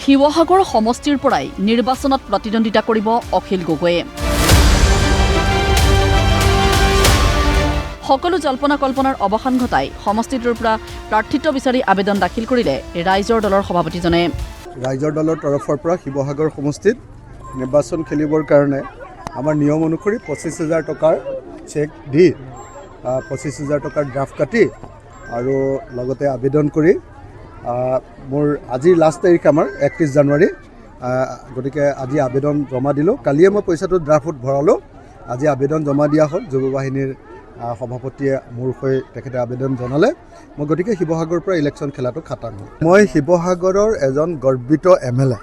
শিৱসাগৰ সমষ্টিৰ পৰাই নিৰ্বাচনত প্ৰতিদ্বন্দ্বিতা কৰিব অখিল গগৈয়ে। সকলো জল্পনা কল্পনাৰ অৱসান ঘটাই সমষ্টিটোৰ পৰা প্ৰাৰ্থিত্ব বিচাৰি আবেদন দাখিল কৰিলে ৰাইজৰ দলৰ সভাপতিজনে। ৰাইজৰ দলৰ তৰফৰ পৰা শিৱসাগৰ সমষ্টিত নিৰ্বাচন খেলিবৰ কাৰণে আমাৰ নিয়ম অনুসৰি 25,000 টকাৰ চেক দি 25,000 টকাৰ ড্ৰাফ্ট কাটি আৰু লগতে আবেদন কৰি মোৰ আজিৰ লাষ্ট তাৰিখ আমাৰ 31 জানুৱাৰী, গতিকে আজি আবেদন জমা দিলোঁ। কালিয়ে মই পইচাটো ড্ৰাফ্টত ভৰালোঁ, আজি আবেদন জমা দিয়া হ'ল। যুৱ বাহিনীৰ সভাপতিয়ে মোৰ হৈ তেখেতে আবেদন জনালে। মই গতিকে শিৱসাগৰৰ পৰা ইলেকশ্যন খেলাটো খাটাং হ'ল। মই শিৱসাগৰৰ এজন গৰ্বিত MLA।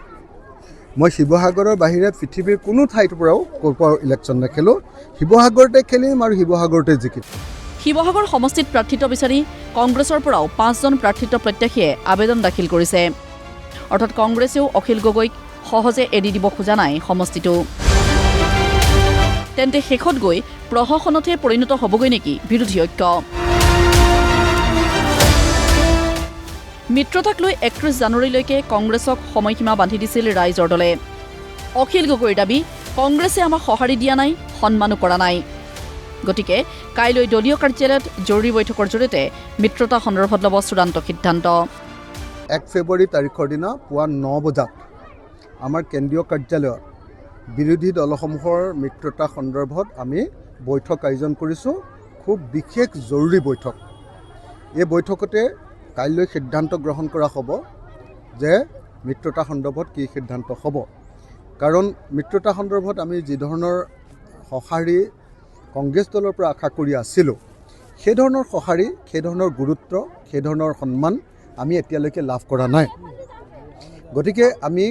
মই শিৱসাগৰৰ বাহিৰে পৃথিৱীৰ কোনো ঠাইৰ পৰাও ক'ৰ পৰাও ইলেকশ্যন নেখেলোঁ। শিৱসাগৰতে খেলিম আৰু শিৱসাগৰতে জিকিম। শিৱসাগৰ সমষ্টিত প্ৰাৰ্থিত্ব বিচাৰি কংগ্ৰেছৰ পৰাও 5জন প্ৰাৰ্থিত্ব প্ৰত্যাশীয়ে আবেদন দাখিল কৰিছে। অৰ্থাৎ কংগ্ৰেছেও অখিল গগৈক সহজে এৰি দিব খোজা নাই সমষ্টিটো। তেন্তে শেষত গৈ প্ৰশাসনতহে পৰিণত হ'বগৈ নেকি বিৰোধী ঐক্য? মিত্ৰতাক লৈ 31 জানুৱাৰীলৈকে কংগ্ৰেছক সময়সীমা বান্ধি দিছিল ৰাইজৰ দলে। অখিল গগৈৰ দাবী, কংগ্ৰেছে আমাক সঁহাৰি দিয়া নাই, সন্মানো কৰা নাই। গতিকে কাইলৈ দলীয় কাৰ্যালয়ত জৰুৰী বৈঠকৰ জৰিয়তে মিত্ৰতা সন্দৰ্ভত ল'ব চূড়ান্ত সিদ্ধান্ত। 1 ফেব্ৰুৱাৰী তাৰিখৰ দিনা পুৱা 9 বজাত আমাৰ কেন্দ্ৰীয় কাৰ্যালয়ত বিৰোধী দলসমূহৰ মিত্ৰতা সন্দৰ্ভত আমি বৈঠক আয়োজন কৰিছোঁ। খুব বিশেষ জৰুৰী বৈঠক। এই বৈঠকতে কাইলৈ সিদ্ধান্ত গ্ৰহণ কৰা হ'ব যে মিত্ৰতা সন্দৰ্ভত কি সিদ্ধান্ত হ'ব। কাৰণ মিত্ৰতা সন্দৰ্ভত আমি যি ধৰণৰ সঁহাৰি কংগ্ৰেছ দলৰ পৰা আশা কৰি আছিলোঁ, সেই ধৰণৰ সঁহাৰি, সেই ধৰণৰ গুৰুত্ব, সেই ধৰণৰ সন্মান আমি এতিয়ালৈকে লাভ কৰা নাই। গতিকে আমি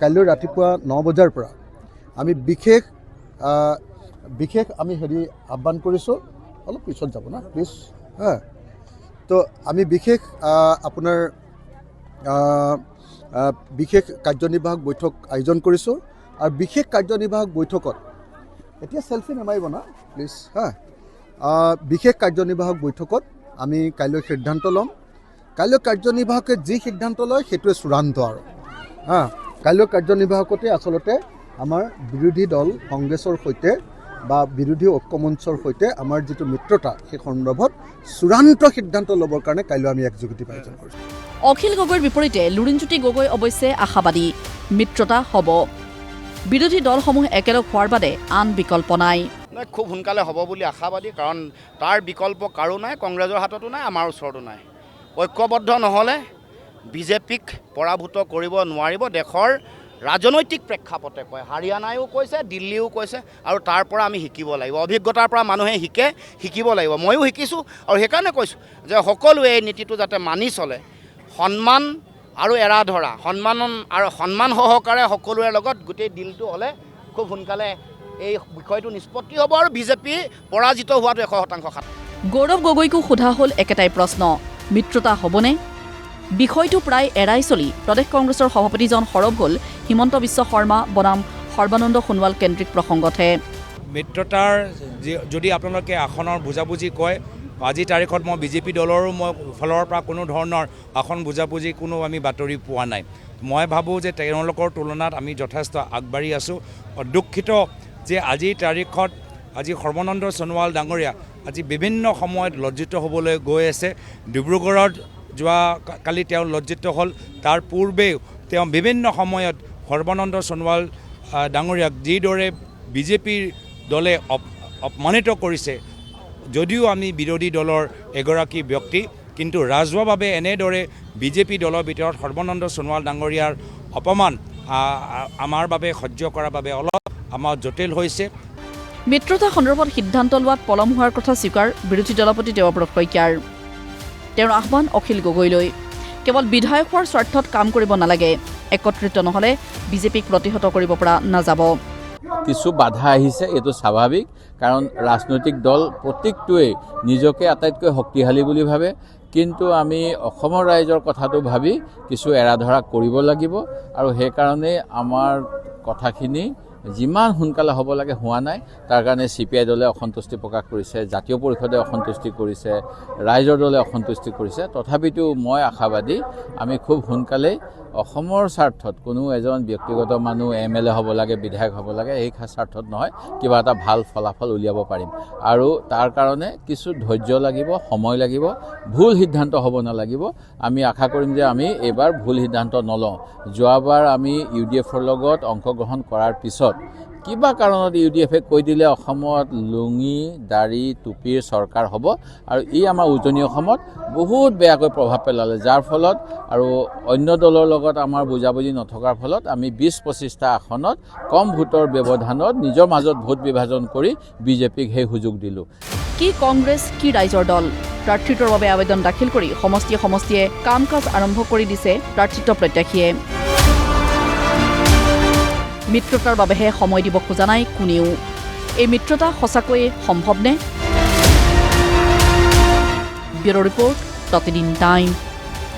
কাইলৈ ৰাতিপুৱা 9 বজাৰ পৰা আমি বিশেষ আমি আহ্বান কৰিছোঁ। অলপ পিছত যাব না প্লিজ। তো আমি বিশেষ আপোনাৰ বিশেষ কাৰ্যনিৰ্বাহক বৈঠক আয়োজন কৰিছোঁ। আৰু বিশেষ কাৰ্যনিৰ্বাহক বৈঠকত এতিয়া চেলফি নামাৰিব না প্লিজ। বিশেষ কাৰ্যনিৰ্বাহক বৈঠকত আমি কাইলৈ সিদ্ধান্ত ল'ম। কাইলৈ কাৰ্যনিৰ্বাহকে যি সিদ্ধান্ত লয় সেইটোৱে চূড়ান্ত আৰু কাইলৈ কাৰ্যনিৰ্বাহকতে আচলতে আমাৰ বিৰোধী দল কংগ্ৰেছৰ সৈতে বা বিৰোধী ঐক্যমঞ্চৰ সৈতে আমাৰ যিটো মিত্ৰতা, সেই সন্দৰ্ভত চূড়ান্ত সিদ্ধান্ত ল'বৰ কাৰণে কাইলৈ আমি একযোগিতা আয়োজন কৰিছোঁ। অখিল গগৈৰ বিপৰীতে লুৰিণজ্যোতি গগৈ অৱশ্যে আশাবাদী, মিত্ৰতা হ'ব। বিৰোধী দলসমূহ একেলগ হোৱাৰ বাদে আন বিকল্প নাই। খুব সোনকালে হ'ব বুলি আশাবাদী, কাৰণ তাৰ বিকল্প কাৰো নাই, কংগ্ৰেছৰ হাততো নাই, আমাৰ ওচৰতো নাই। ঐক্যবদ্ধ নহ'লে বিজেপিক পৰাভূত কৰিব নোৱাৰিব। দেশৰ ৰাজনৈতিক প্ৰেক্ষাপটে কয়, হাৰিয়ানায়ো কৈছে, দিল্লীও কৈছে, আৰু তাৰ পৰা আমি শিকিব লাগিব। অভিজ্ঞতাৰ পৰা মানুহে শিকিব লাগিব। ময়ো শিকিছোঁ, আৰু সেইকাৰণে কৈছোঁ যে সকলোৱে এই নীতিটো যাতে মানি চলে। সন্মান আৰু এৰা ধৰা, সন্মান সহকাৰে সকলোৰে লগত গোটেই দিলটো হ'লে খুব সোনকালে এই বিষয়টো নিষ্পত্তি হ'ব আৰু বিজেপি পৰাজিত হোৱাটো 100% গৌৰৱ গগৈকো সোধা হ'ল একেটাই প্ৰশ্ন, মিত্ৰতা হ'বনে? বিষয়টো প্ৰায় এৰাই চলি প্ৰদেশ কংগ্ৰেছৰ সভাপতিজন সৰব হ'ল হিমন্ত বিশ্ব শৰ্মা বনাম সৰ্বানন্দ সোণোৱাল কেন্দ্ৰিক প্ৰসংগতহে। মিত্ৰতাৰ যদি আপোনালোকে আসনৰ বুজাবুজি কয়, আজি তাৰিখত মই বিজেপি দলৰো মই ফালৰ পৰা কোনো ধৰণৰ আসন বুজাবুজি কোনো আমি বাতৰি পোৱা নাই। মই ভাবোঁ যে তেওঁলোকৰ তুলনাত আমি যথেষ্ট আগবাঢ়ি আছোঁ। দুখিত যে আজিৰ তাৰিখত আজি সৰ্বানন্দ সোণোৱাল ডাঙৰীয়া আজি বিভিন্ন সময়ত লজ্জিত হ'বলৈ গৈ আছে। ডিব্ৰুগড়ত কালি তেওঁ লজ্জিত হ'ল, তাৰ পূৰ্বেও তেওঁ বিভিন্ন সময়ত সৰ্বানন্দ সোণোৱাল ডাঙৰীয়াক যিদৰে বিজেপিৰ দলে অপমানিত কৰিছে। যদিও আমি বিৰোধী দলৰ এগৰাকী ব্যক্তি, কিন্তু ৰাজহুৱাভাৱে এনেদৰে বিজেপি দলৰ ভিতৰত সৰ্বানন্দ সোণোৱাল ডাঙৰীয়াৰ অপমান আমাৰ বাবে সহ্য কৰাৰ বাবে অলপ আমাৰ জটিল হৈছে। মিত্ৰতা সন্দৰ্ভত সিদ্ধান্ত লোৱাত পলম হোৱাৰ কথা স্বীকাৰ বিৰোধী দলপতি দেৱব্ৰত শইকীয়াৰ। তেওঁৰ আহ্বান অখিল গগৈলৈ, কেৱল বিধায়ক হোৱাৰ স্বাৰ্থত কাম কৰিব নালাগে, একত্ৰিত নহ'লে বিজেপিক প্ৰতিহত কৰিব পৰা নাযাব। কিছু বাধা আহিছে, এইটো স্বাভাৱিক, কাৰণ ৰাজনৈতিক দল প্ৰত্যেকটোৱেই নিজকে আটাইতকৈ শক্তিশালী বুলি ভাবে। কিন্তু আমি অসমৰ ৰাইজৰ কথাটো ভাবি কিছু এৰাধৰা কৰিব লাগিব, আৰু সেইকাৰণে আমাৰ কথাখিনি যিমান সোনকালে হ'ব লাগে হোৱা নাই। তাৰ কাৰণে CPI দলে অসন্তুষ্টি প্ৰকাশ কৰিছে, জাতীয় পৰিষদে অসন্তুষ্টি কৰিছে, ৰাইজৰ দলে অসন্তুষ্টি কৰিছে। তথাপিতো মই আশাবাদী আমি খুব সোনকালে অসমৰ স্বাৰ্থত কোনো এজন ব্যক্তিগত মানুহ MLA হ'ব লাগে, বিধায়ক হ'ব লাগে, এই স্বাৰ্থত নহয়, কিবা এটা ভাল ফলাফল উলিয়াব পাৰিম। আৰু তাৰ কাৰণে কিছু ধৈৰ্য লাগিব, সময় লাগিব, ভুল সিদ্ধান্ত হ'ব নালাগিব। আমি আশা কৰিম যে আমি এইবাৰ ভুল সিদ্ধান্ত নলওঁ। যোৱাবাৰ আমি UDFৰ লগত অংশগ্ৰহণ কৰাৰ পিছত কিবা কাৰণত UDFে কৈ দিলে অসমত লুঙি, দাড়ি, টুপিৰ চৰকাৰ হ'ব, আৰু ই আমাৰ উজনি অসমত বহুত বেয়াকৈ প্ৰভাৱ পেলালে, যাৰ ফলত আৰু অন্য দলৰ লগত আমাৰ বুজাবুজি নথকাৰ ফলত আমি 20-25টা আসনত কম ভোটৰ ব্যৱধানত নিজৰ মাজত ভোট বিভাজন কৰি বিজেপিক সেই সুযোগ দিলোঁ। কি কংগ্ৰেছ, কি ৰাইজৰ দল? প্ৰাৰ্থিত্বৰ বাবে আবেদন দাখিল কৰি সমষ্টিয়ে কাম কাজ আৰম্ভ কৰি দিছে প্ৰাৰ্থিত্ব প্ৰত্যাশীয়ে। মিত্ৰতাৰ বাবেহে সময় দিব খোজা নাই কোনেও। এই মিত্ৰতা সঁচাকৈয়ে সম্ভৱনে? ব্যুৰ' ৰিপৰ্ট, প্ৰতিদিন টাইম।